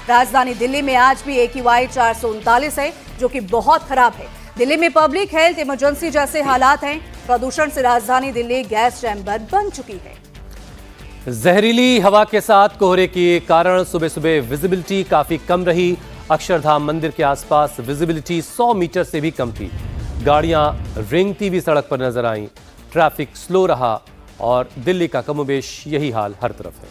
राजधानी दिल्ली में आज भी AQI 439 है, जो कि बहुत खराब है। दिल्ली में पब्लिक हेल्थ इमरजेंसी जैसे हालात हैं। प्रदूषण से राजधानी दिल्ली गैस चैम्बर बन चुकी है। जहरीली हवा के साथ कोहरे के कारण सुबह सुबह विजिबिलिटी काफी कम रही। अक्षरधाम मंदिर के आसपास विजिबिलिटी 100 मीटर से भी कम थी। गाड़ियां रेंगती हुई सड़क पर नजर आईं। ट्रैफिक स्लो रहा और दिल्ली का कमोबेश यही हाल हर तरफ है।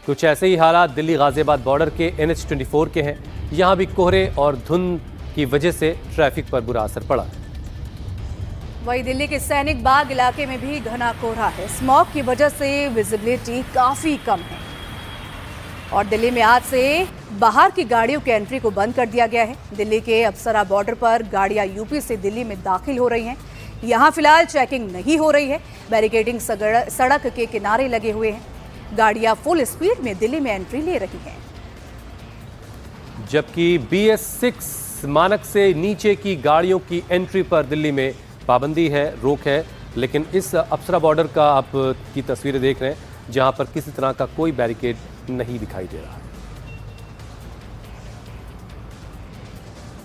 कुछ ऐसे ही हालात दिल्ली गाजियाबाद बॉर्डर के NH-24 के हैं। यहां भी कोहरे और धुंध की वजह से ट्रैफिक पर बुरा असर पड़ा है। वहीं दिल्ली के सैनिक बाग इलाके में भी घना कोहरा है। स्मॉग की वजह से विजिबिलिटी काफी कम है और दिल्ली में आज से बाहर की गाड़ियों की एंट्री को बंद कर दिया गया है। दिल्ली के अप्सरा बॉर्डर पर गाड़ियां यूपी से दिल्ली में दाखिल हो रही हैं। यहां फिलहाल चेकिंग नहीं हो रही है। बैरिकेडिंग सड़क के किनारे लगे हुए हैं। गाड़ियां फुल स्पीड में दिल्ली में एंट्री ले रही हैं। जबकि BS6 मानक से नीचे की गाड़ियों की एंट्री पर दिल्ली में पाबंदी है, रोक है। लेकिन इस अप्सरा बॉर्डर का आप की तस्वीरें देख रहे हैं, जहां पर किसी तरह का कोई बैरिकेड नहीं दिखाई दे रहा है।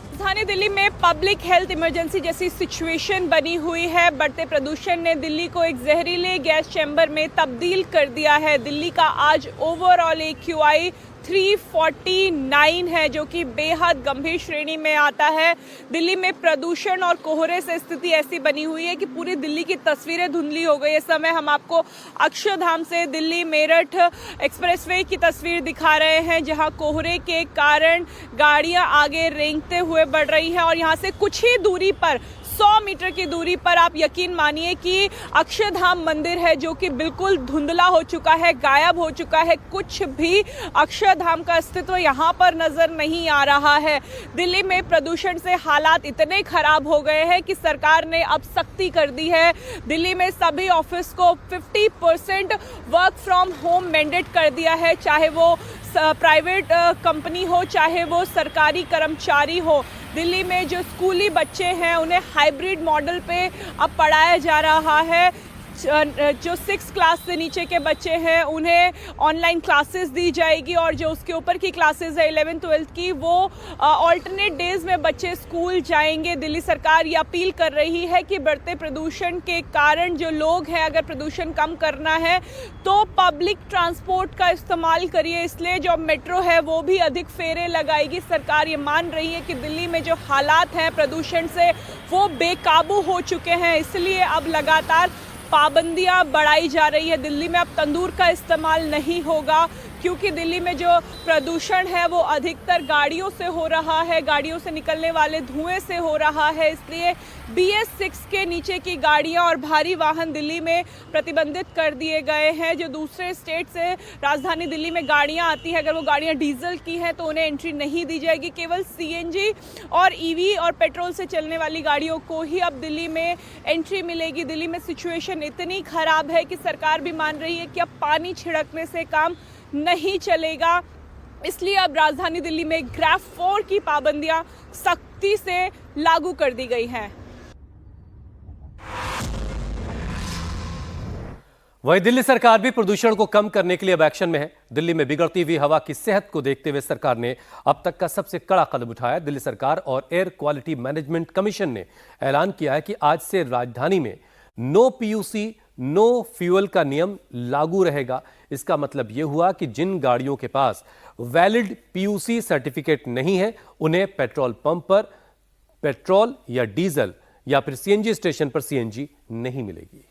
राजधानी दिल्ली में पब्लिक हेल्थ इमरजेंसी जैसी सिचुएशन बनी हुई है। बढ़ते प्रदूषण ने दिल्ली को एक जहरीले गैस चैम्बर में तब्दील कर दिया है। दिल्ली का आज ओवरऑल AQI 349 है, जो कि बेहद गंभीर श्रेणी में आता है। दिल्ली में प्रदूषण और कोहरे से स्थिति ऐसी बनी हुई है कि पूरी दिल्ली की तस्वीरें धुंधली हो गई। इस समय हम आपको अक्षरधाम से दिल्ली मेरठ एक्सप्रेसवे की तस्वीर दिखा रहे हैं, जहां कोहरे के कारण गाड़ियां आगे रेंगते हुए बढ़ रही हैं और यहां से कुछ ही दूरी पर 100 मीटर की दूरी पर आप यकीन मानिए कि अक्षरधाम मंदिर है, जो कि बिल्कुल धुंधला हो चुका है, गायब हो चुका है। कुछ भी अक्षरधाम का अस्तित्व यहाँ पर नजर नहीं आ रहा है। दिल्ली में प्रदूषण से हालात इतने खराब हो गए हैं कि सरकार ने अब सख्ती कर दी है। दिल्ली में सभी ऑफिस को 50% वर्क फ्रॉम होम मैंडेट कर दिया है, चाहे वो प्राइवेट कंपनी हो, चाहे वो सरकारी कर्मचारी हो। दिल्ली में जो स्कूली बच्चे हैं उन्हें हाइब्रिड मॉडल पे अब पढ़ाया जा रहा है। जो 6 क्लास से नीचे के बच्चे हैं उन्हें ऑनलाइन क्लासेस दी जाएगी और जो उसके ऊपर की क्लासेस है 11th-12th की, वो ऑल्टरनेट डेज में बच्चे स्कूल जाएंगे। दिल्ली सरकार ये अपील कर रही है कि बढ़ते प्रदूषण के कारण जो लोग हैं, अगर प्रदूषण कम करना है तो पब्लिक ट्रांसपोर्ट का इस्तेमाल करिए। इसलिए जो मेट्रो है वो भी अधिक फेरे लगाएगी। सरकार ये मान रही है कि दिल्ली में जो हालात हैं प्रदूषण से वो बेकाबू हो चुके हैं, इसलिए अब लगातार पाबंदियां बढ़ाई जा रही है। दिल्ली में अब तंदूर का इस्तेमाल नहीं होगा, क्योंकि दिल्ली में जो प्रदूषण है वो अधिकतर गाड़ियों से हो रहा है, गाड़ियों से निकलने वाले धुएं से हो रहा है। इसलिए BS6 के नीचे की गाड़ियां और भारी वाहन दिल्ली में प्रतिबंधित कर दिए गए हैं। जो दूसरे स्टेट से राजधानी दिल्ली में गाड़ियां आती हैं, अगर वो गाड़ियां डीजल की हैं तो उन्हें एंट्री नहीं दी जाएगी। केवल CNG और EV और पेट्रोल से चलने वाली गाड़ियों को ही अब दिल्ली में एंट्री मिलेगी। दिल्ली में सिचुएशन इतनी खराब है कि सरकार भी मान रही है कि अब पानी छिड़कने से काम नहीं चलेगा। इसलिए अब राजधानी दिल्ली में ग्रेड 4 की पाबंदियां सख्ती से लागू कर दी गई हैं। वहीं दिल्ली सरकार भी प्रदूषण को कम करने के लिए अब एक्शन में है। दिल्ली में बिगड़ती हुई हवा की सेहत को देखते हुए सरकार ने अब तक का सबसे कड़ा कदम उठाया। दिल्ली सरकार और एयर क्वालिटी मैनेजमेंट कमीशन ने ऐलान किया है कि आज से राजधानी में नो PUC नो फ्यूल का नियम लागू रहेगा। इसका मतलब यह हुआ कि जिन गाड़ियों के पास वैलिड PUC सर्टिफिकेट नहीं है, उन्हें पेट्रोल पंप पर पेट्रोल या डीजल या फिर CNG स्टेशन पर CNG नहीं मिलेगी।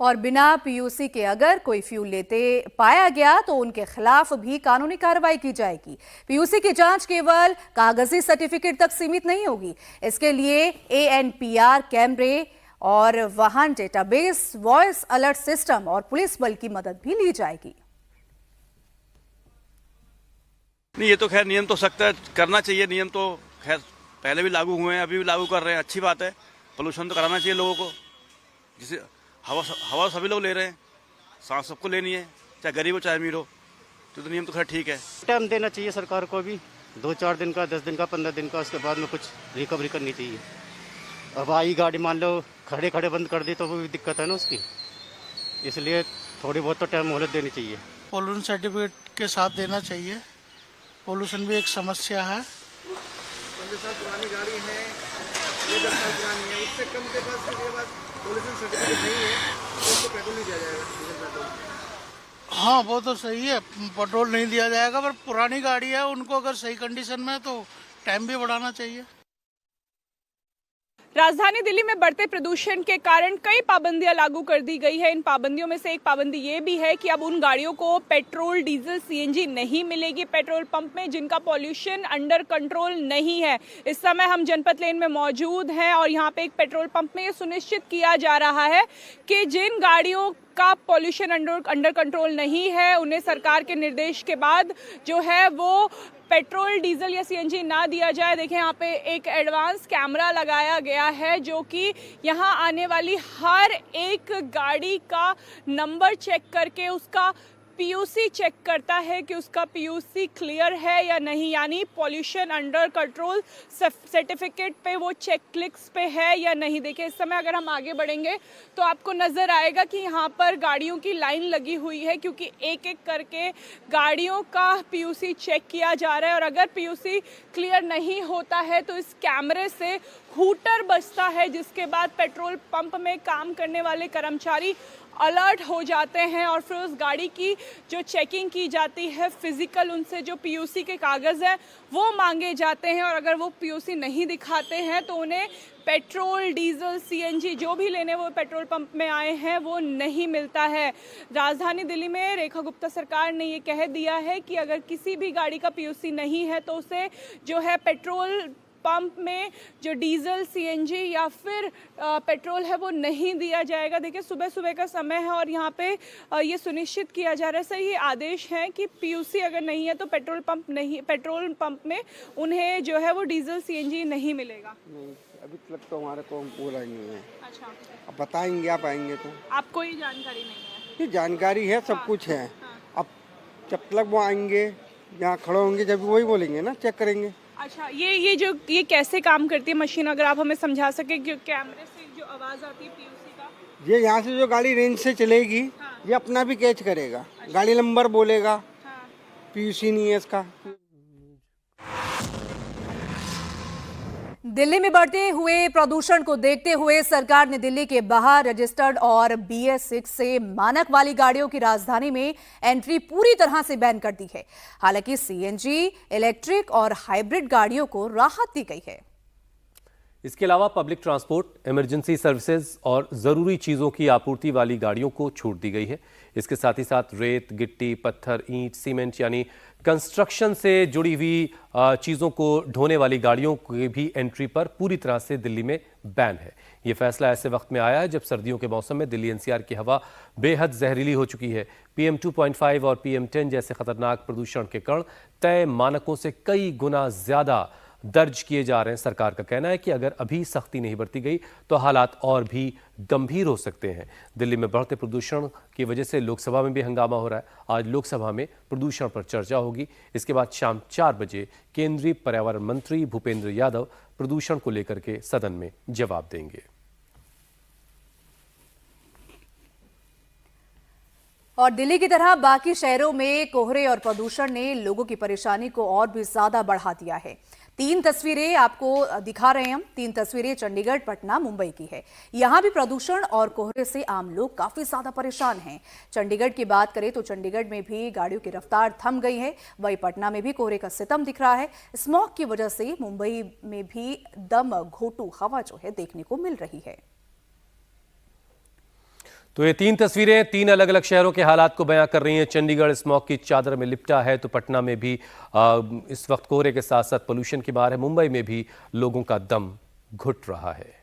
और बिना PUC के अगर कोई फ्यूल लेते पाया गया तो उनके खिलाफ भी कानूनी कार्रवाई की जाएगी। PUC की जांच केवल कागजी सर्टिफिकेट तक सीमित नहीं होगी। इसके लिए ANPR कैमरे और वाहन डेटाबेस, वॉइस अलर्ट सिस्टम और पुलिस बल की मदद भी ली जाएगी। नहीं, ये तो खैर नियम तो सख्त है, करना चाहिए। नियम तो खैर पहले भी लागू हुए हैं, अभी भी लागू कर रहे हैं, अच्छी बात है। पोल्यूशन तो कराना चाहिए लोगों को, जिसे हवा सभी लोग ले रहे हैं, सांस सबको लेनी है, चाहे गरीब हो चाहे अमीर हो। तो नियम तो खैर ठीक है। टाइम देना चाहिए सरकार को भी, 2-4 दिन का, 10 दिन का, 15 दिन का, उसके बाद में कुछ रिकवरी करनी चाहिए। अब आई गाड़ी मान लो खड़े खड़े बंद कर दी तो वो भी दिक्कत है ना उसकी, इसलिए थोड़ी बहुत तो टाइम मोहलत देनी चाहिए। पोल्यूशन सर्टिफिकेट के साथ देना चाहिए पोल्यूशन भी एक समस्या है। 15 साल पुरानी गाड़ी है, ये 10 साल पुरानी है, उससे कम के पास ये बात पोल्यूशन सर्टिफिकेट नहीं है तो उसको पेट्रोल नहीं दिया जाएगा, डीजल पेट्रोल। हाँ वो तो सही है, पेट्रोल नहीं दिया जाएगा, पर पुरानी गाड़ी है उनको अगर सही कंडीशन में है तो टाइम भी बढ़ाना चाहिए। राजधानी दिल्ली में बढ़ते प्रदूषण के कारण कई पाबंदियां लागू कर दी गई है। इन पाबंदियों में से एक पाबंदी ये भी है कि अब उन गाड़ियों को पेट्रोल, डीजल, सीएनजी नहीं मिलेगी पेट्रोल पंप में जिनका पॉल्यूशन अंडर कंट्रोल नहीं है। इस समय हम जनपद लेन में मौजूद हैं और यहाँ पे एक पेट्रोल पंप में ये सुनिश्चित किया जा रहा है कि जिन गाड़ियों का पॉल्यूशन अंडर कंट्रोल नहीं है उन्हें सरकार के निर्देश के बाद जो है वो पेट्रोल, डीजल या सीएनजी ना दिया जाए। देखिए यहाँ पे एक एडवांस कैमरा लगाया गया है जो कि यहाँ आने वाली हर एक गाड़ी का नंबर चेक करके उसका पीयूसी चेक करता है कि उसका पीयूसी क्लियर है या नहीं, यानी पॉल्यूशन अंडर कंट्रोल सर्टिफिकेट पे वो चेक क्लिक्स पे है या नहीं। देखिए इस समय अगर हम आगे बढ़ेंगे तो आपको नज़र आएगा कि यहाँ पर गाड़ियों की लाइन लगी हुई है क्योंकि एक एक करके गाड़ियों का पीयूसी चेक किया जा रहा है और अगर पीयूसी क्लियर नहीं होता है तो इस कैमरे से हूटर बजता है जिसके बाद पेट्रोल पंप में काम करने वाले कर्मचारी अलर्ट हो जाते हैं और फिर उस गाड़ी की जो चेकिंग की जाती है फिजिकल, उनसे जो पीयूसी के कागज़ हैं वो मांगे जाते हैं और अगर वो पीयूसी नहीं दिखाते हैं तो उन्हें पेट्रोल, डीजल, सीएनजी जो भी लेने वो पेट्रोल पंप में आए हैं वो नहीं मिलता है। राजधानी दिल्ली में रेखा गुप्ता सरकार ने ये कह दिया है कि अगर किसी भी गाड़ी का पीयूसी नहीं है तो उसे जो है पेट्रोल पंप में जो डीजल, सीएनजी या फिर पेट्रोल है वो नहीं दिया जाएगा। देखिए सुबह सुबह का समय है और यहाँ पे ये सुनिश्चित किया जा रहा है, सही आदेश है कि पीयूसी अगर नहीं है तो पेट्रोल पंप में उन्हें जो है वो डीजल, सीएनजी नहीं मिलेगा। नहीं, अभी तक तो हमारे को बोला ही नहीं है। अच्छा, अब बताएंगे, आप आएंगे तो। आपको ये जानकारी नहीं है? ये जानकारी है, सब कुछ है। अब जब तक वो आएंगे, यहाँ खड़े होंगे, जब वही बोलेंगे ना, चेक करेंगे। अच्छा, ये कैसे काम करती है मशीन, अगर आप हमें समझा सके कि कैमरे से जो आवाज आती है पीयूसी का? ये यहाँ से जो गाड़ी रेंज से चलेगी, ये अपना भी कैच करेगा। गाड़ी नंबर बोलेगा, पीयूसी नहीं है इसका। दिल्ली में बढ़ते हुए प्रदूषण को देखते हुए सरकार ने दिल्ली के बाहर रजिस्टर्ड और BS6 से मानक वाली गाड़ियों की राजधानी में एंट्री पूरी तरह से बैन कर दी है। हालांकि सीएनजी, इलेक्ट्रिक और हाइब्रिड गाड़ियों को राहत दी गई है। इसके अलावा पब्लिक ट्रांसपोर्ट, इमरजेंसी सर्विसेज और जरूरी चीजों की आपूर्ति वाली गाड़ियों को छूट दी गई है। इसके साथ ही साथ रेत, गिट्टी, पत्थर, ईंट, सीमेंट यानी कंस्ट्रक्शन से जुड़ी हुई चीजों को ढोने वाली गाड़ियों की भी एंट्री पर पूरी तरह से दिल्ली में बैन है। यह फैसला ऐसे वक्त में आया है जब सर्दियों के मौसम में दिल्ली NCR की हवा बेहद जहरीली हो चुकी है। PM 2.5 और PM 10 जैसे खतरनाक प्रदूषण के कण तय मानकों से कई गुना ज्यादा दर्ज किए जा रहे हैं। सरकार का कहना है कि अगर अभी सख्ती नहीं बरती गई तो हालात और भी गंभीर हो सकते हैं। दिल्ली में बढ़ते प्रदूषण की वजह से लोकसभा में भी हंगामा हो रहा है। आज लोकसभा में प्रदूषण पर चर्चा होगी। इसके बाद शाम 4 बजे केंद्रीय पर्यावरण मंत्री भूपेंद्र यादव प्रदूषण को लेकर के सदन में जवाब देंगे। और दिल्ली की तरह बाकी शहरों में कोहरे और प्रदूषण ने लोगों की परेशानी को और भी ज्यादा बढ़ा दिया है। 3 तस्वीरें आपको दिखा रहे हैं हम। 3 तस्वीरें चंडीगढ़, पटना, मुंबई की है। यहां भी प्रदूषण और कोहरे से आम लोग काफी ज्यादा परेशान हैं। चंडीगढ़ की बात करें तो चंडीगढ़ में भी गाड़ियों की रफ्तार थम गई है। वहीं पटना में भी कोहरे का सितम दिख रहा है। स्मॉग की वजह से मुंबई में भी दम घोटू हवा जो है देखने को मिल रही है। तो ये 3 तस्वीरें 3 अलग अलग शहरों के हालात को बयां कर रही हैं। चंडीगढ़ स्मॉग की चादर में लिपटा है तो पटना में भी इस वक्त कोहरे के साथ साथ पोल्यूशन की मार है। मुंबई में भी लोगों का दम घुट रहा है।